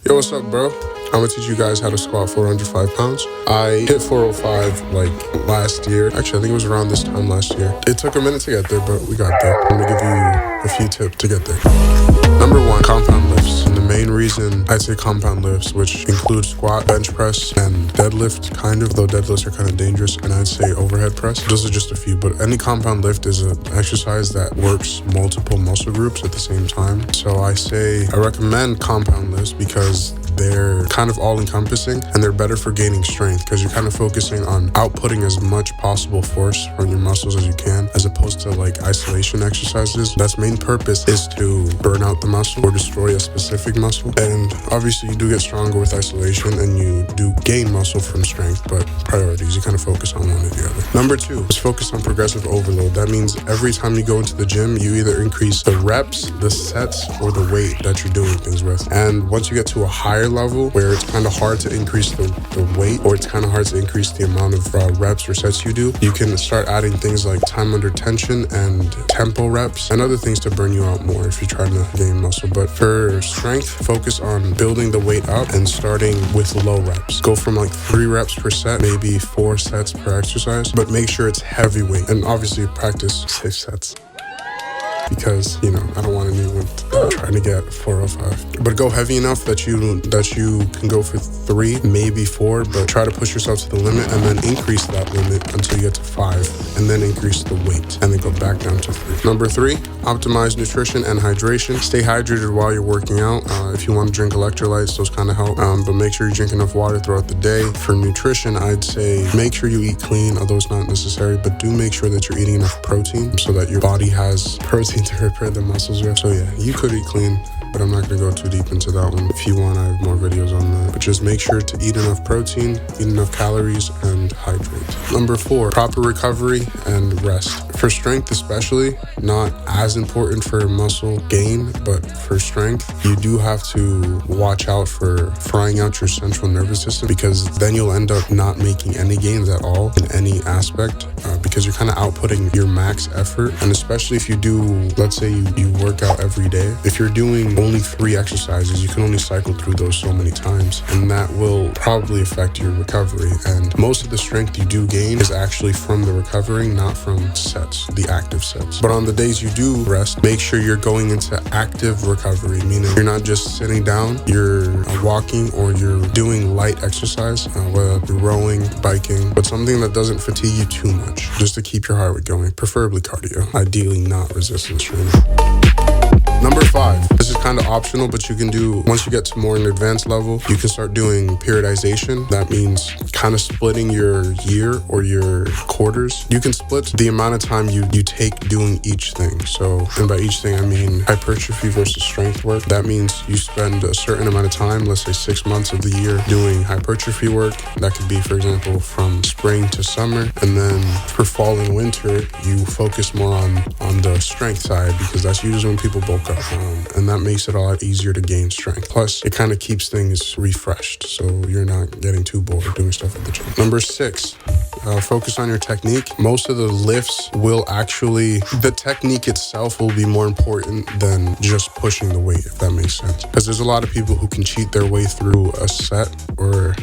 Yo, what's up, bro? I'm gonna teach you guys how to squat 405 pounds. I hit 405 like last year. Actually, I think it was around this time last year. It took a minute to get there, but we got there. I'm gonna give you a few tips to get there. Number one, compound lifts. And the main reason I'd say compound lifts, which include squat, bench press, and deadlift, kind of, though deadlifts are kind of dangerous, and I'd say overhead press. Those are just a few, but any compound lift is an exercise that works multiple muscle groups at the same time. So I recommend compound lifts because they're kind of all-encompassing and they're better for gaining strength because you're kind of focusing on outputting as much possible force from your muscles as you can, as opposed to like isolation exercises. That's main purpose is to burn out the muscle or destroy a specific muscle. And obviously you do get stronger with isolation and you do gain muscle from strength, but priorities, you kind of focus on one or the other. Number two is focus on progressive overload. That means every time you go into the gym, you either increase the reps, the sets, or the weight that you're doing things with. And once you get to a higher level where it's kind of hard to increase the weight, or it's kind of hard to increase the amount of reps or sets you do, you can start adding things like time under tension and tempo reps and other things to burn you out more if you're trying to gain muscle. But for strength, focus on building the weight up and starting with low reps. Go from like 3 reps per set, maybe 4 sets per exercise, but make sure it's heavy weight. And obviously practice safe sets, because I don't want anyone trying to get 405. But go heavy enough that you can go for 3, maybe 4, but try to push yourself to the limit and then increase that limit until you get to 5, and then increase the weight and then go back down to 3. Number 3, optimize nutrition and hydration. Stay hydrated while you're working out. If you want to drink electrolytes, those kind of help, but make sure you drink enough water throughout the day. For nutrition, I'd say make sure you eat clean, although it's not necessary, but do make sure that you're eating enough protein so that your body has protein to repair the muscles with. So yeah, you could eat clean, but I'm not going to go too deep into that one. If you want, I have more videos on that. But just make sure to eat enough protein, eat enough calories, and hydrate. Number 4, proper recovery and rest. For strength especially, not as important for muscle gain, but for strength, you do have to watch out for frying out your central nervous system, because then you'll end up not making any gains at all in any aspect, because you're kind of outputting your max effort. And especially if you do, let's say you work out every day, if you're doing only 3 exercises, you can only cycle through those so many times, and that will probably affect your recovery. And most of the strength you do gain is actually from the recovery, not from sets, the active sets. But on the days you do rest, make sure you're going into active recovery, meaning you're not just sitting down, you're walking or you're doing light exercise, whether you're rowing, biking, but something that doesn't fatigue you too much, just to keep your heart rate going, preferably cardio, ideally not resistance training. Number 5, this is kind of optional, but you can do, once you get to more an advanced level, you can start doing periodization. That means kind of splitting your year or your quarters. You can split the amount of time you take doing each thing. So, and by each thing, I mean hypertrophy versus strength work. That means you spend a certain amount of time, let's say 6 months of the year, doing hypertrophy work. That could be, for example, from spring to summer. And then for fall and winter, you focus more on the strength side, because that's usually when people bulk up. And that makes it a lot easier to gain strength. Plus, it kind of keeps things refreshed, so you're not getting too bored doing stuff at the gym. Number 6, focus on your technique. Most of the lifts the technique itself will be more important than just pushing the weight, if that makes sense. Because there's a lot of people who can cheat their way through a set or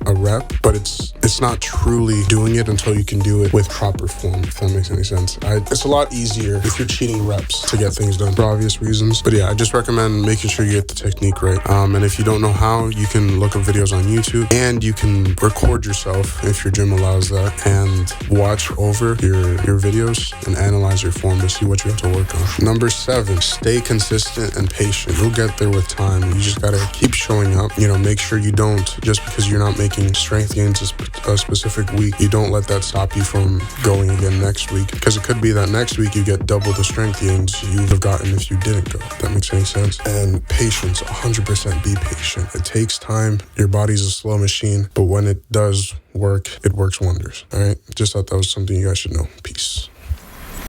a rep, but it's not truly doing it until you can do it with proper form, if that makes any sense. It's a lot easier if you're cheating reps to get things done for obvious reasons. But yeah, I just recommend making sure you get the technique right. And if you don't know how, you can look up videos on YouTube, and you can record yourself if your gym allows that, and watch over your videos and analyze your form to see what you have to work on. Number 7, stay consistent and patient. You'll get there with time. You just gotta keep showing up. Make sure you don't, just because you're not making strength gains a specific week, you don't let that stop you from going again next week, because it could be that next week you get double the strength gains you would have gotten if you didn't go. If that makes any sense. And patience, 100% be patient. It takes time. Your body's a slow machine, but when it does work, it works wonders. All right, just thought that was something you guys should know. Peace.